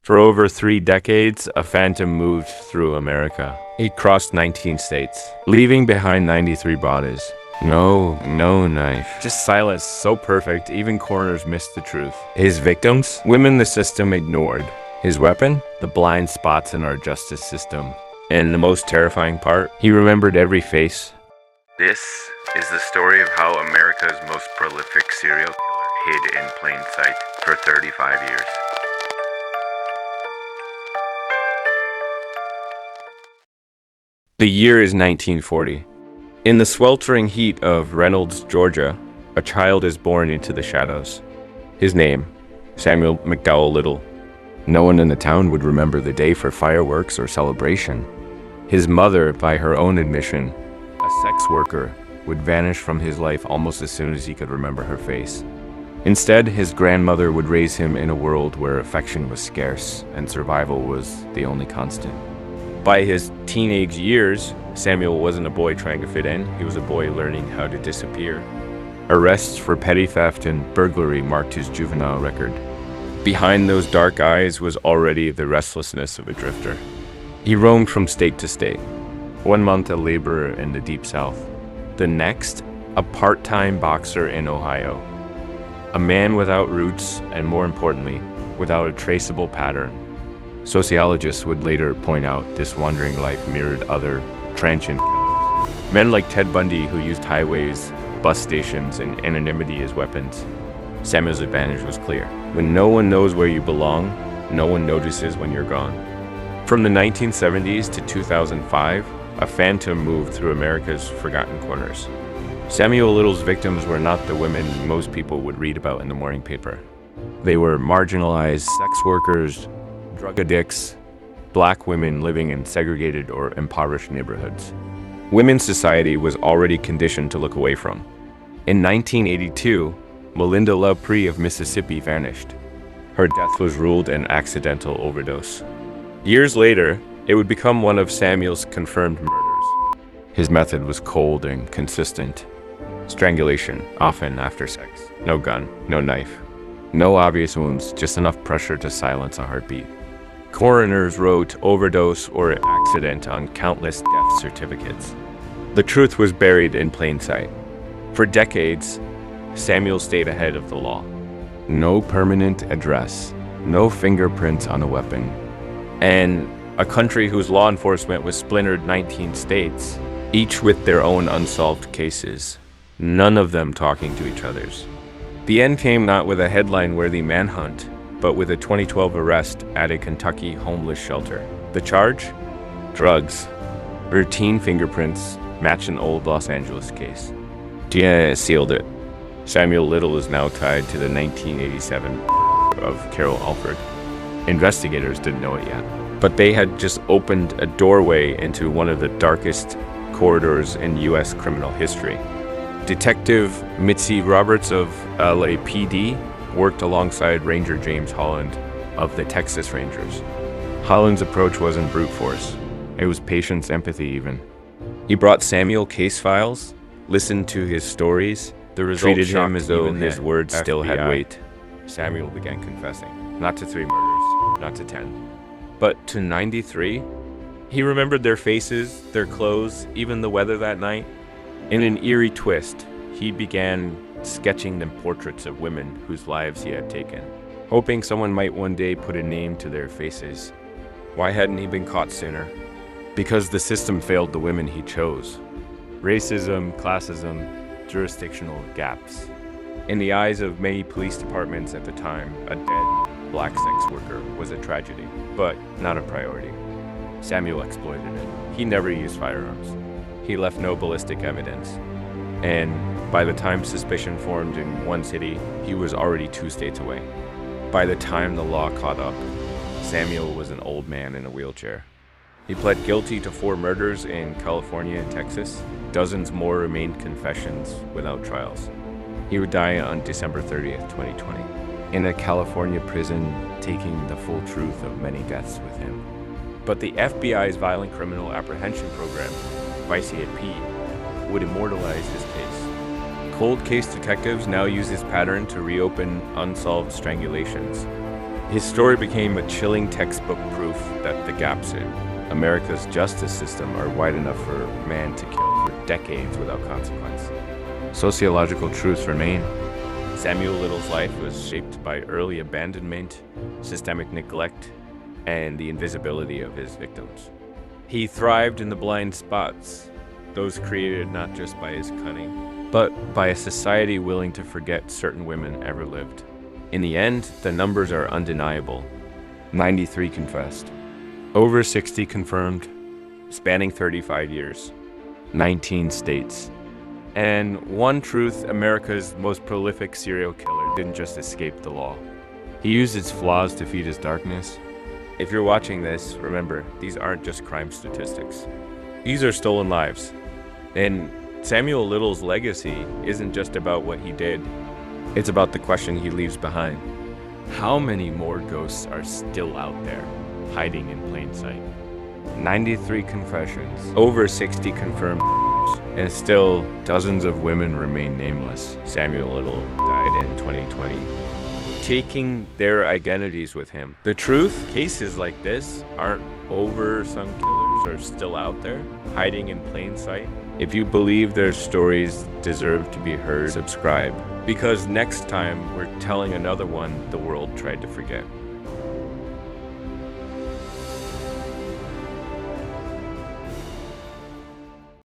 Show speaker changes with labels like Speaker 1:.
Speaker 1: For over 3 decades, a phantom moved through America. He crossed 19 states, leaving behind 93 bodies. No knife. Just silence so perfect, even coroners missed the truth. His victims? Women the system ignored. His weapon? The blind spots in our justice system. And the most terrifying part? He remembered every face. This is the story of how America's most prolific serial killer hid in plain sight for 35 years. The year is 1940. In the sweltering heat of Reynolds, Georgia, a child is born into the shadows. His name, Samuel McDowell Little. No one in the town would remember the day for fireworks or celebration. His mother, by her own admission, a sex worker, would vanish from his life almost as soon as he could remember her face. Instead, his grandmother would raise him in a world where affection was scarce and survival was the only constant. By his teenage years, Samuel wasn't a boy trying to fit in, he was a boy learning how to disappear. Arrests for petty theft and burglary marked his juvenile record. Behind those dark eyes was already the restlessness of a drifter. He roamed from state to state. 1 month a laborer in the Deep South. The next, a part-time boxer in Ohio. A man without roots and, more importantly, without a traceable pattern. Sociologists would later point out this wandering life mirrored other transient killers. Men like Ted Bundy who used highways, bus stations, and anonymity as weapons. Samuel's advantage was clear. When no one knows where you belong, no one notices when you're gone. From the 1970s to 2005, a phantom moved through America's forgotten corners. Samuel Little's victims were not the women most people would read about in the morning paper. They were marginalized sex workers, drug addicts, black women living in segregated or impoverished neighborhoods. Women's society was already conditioned to look away from. In 1982, Melinda Love Pree of Mississippi vanished. Her death was ruled an accidental overdose. Years later, it would become one of Samuel's confirmed murders. His method was cold and consistent. Strangulation, often after sex. No gun, no knife. No obvious wounds, just enough pressure to silence a heartbeat. Coroners wrote overdose or accident on countless death certificates. The truth was buried in plain sight. For decades, Samuel stayed ahead of the law. No permanent address, no fingerprints on a weapon. And a country whose law enforcement was splintered 19 states, each with their own unsolved cases, none of them talking to each other's. The end came not with a headline-worthy manhunt, but with a 2012 arrest at a Kentucky homeless shelter. The charge? Drugs. Routine fingerprints match an old Los Angeles case. DNA sealed it. Samuel Little is now tied to the 1987 of Carol Alford. Investigators didn't know it yet, but they had just opened a doorway into one of the darkest corridors in U.S. criminal history. Detective Mitzi Roberts of LAPD worked alongside Ranger James Holland of the Texas Rangers. Holland's approach wasn't brute force. It was patience, empathy even. He brought Samuel case files, listened to his stories, the result treated him as though his words still had weight. Samuel began confessing, not to 3 murders, not to 10, but to 93. He remembered their faces, their clothes, even the weather that night. In an eerie twist, he began sketching them portraits of women whose lives he had taken, hoping someone might one day put a name to their faces. Why hadn't he been caught sooner? Because the system failed the women he chose. Racism, classism, jurisdictional gaps. In the eyes of many police departments at the time, a dead black sex worker was a tragedy, but not a priority. Samuel exploited it. He never used firearms. He left no ballistic evidence. And by the time suspicion formed in one city, he was already 2 states away. By the time the law caught up, Samuel was an old man in a wheelchair. He pled guilty to 4 murders in California and Texas. Dozens more remained confessions without trials. He would die on December 30th, 2020, in a California prison, taking the full truth of many deaths with him. But the FBI's Violent Criminal Apprehension Program, VICAP, would immortalize his case. Cold case detectives now use his pattern to reopen unsolved strangulations. His story became a chilling textbook proof that the gaps in America's justice system are wide enough for man to kill for decades without consequence. Sociological truths remain. Samuel Little's life was shaped by early abandonment, systemic neglect, and the invisibility of his victims. He thrived in the blind spots, those created not just by his cunning, but by a society willing to forget certain women ever lived. In the end, the numbers are undeniable. 93 confessed. Over 60 confirmed, spanning 35 years. 19 states. And one truth, America's most prolific serial killer didn't just escape the law. He used its flaws to feed his darkness. If you're watching this, remember, these aren't just crime statistics. These are stolen lives. And Samuel Little's legacy isn't just about what he did. It's about the question he leaves behind. How many more ghosts are still out there, hiding in plain sight? 93 confessions, over 60 confirmed, and still dozens of women remain nameless. Samuel Little died in 2020, taking their identities with him. The truth, cases like this aren't over. Some killers are still out there, hiding in plain sight. If you believe their stories deserve to be heard, subscribe. Because next time we're telling another one the world tried to forget.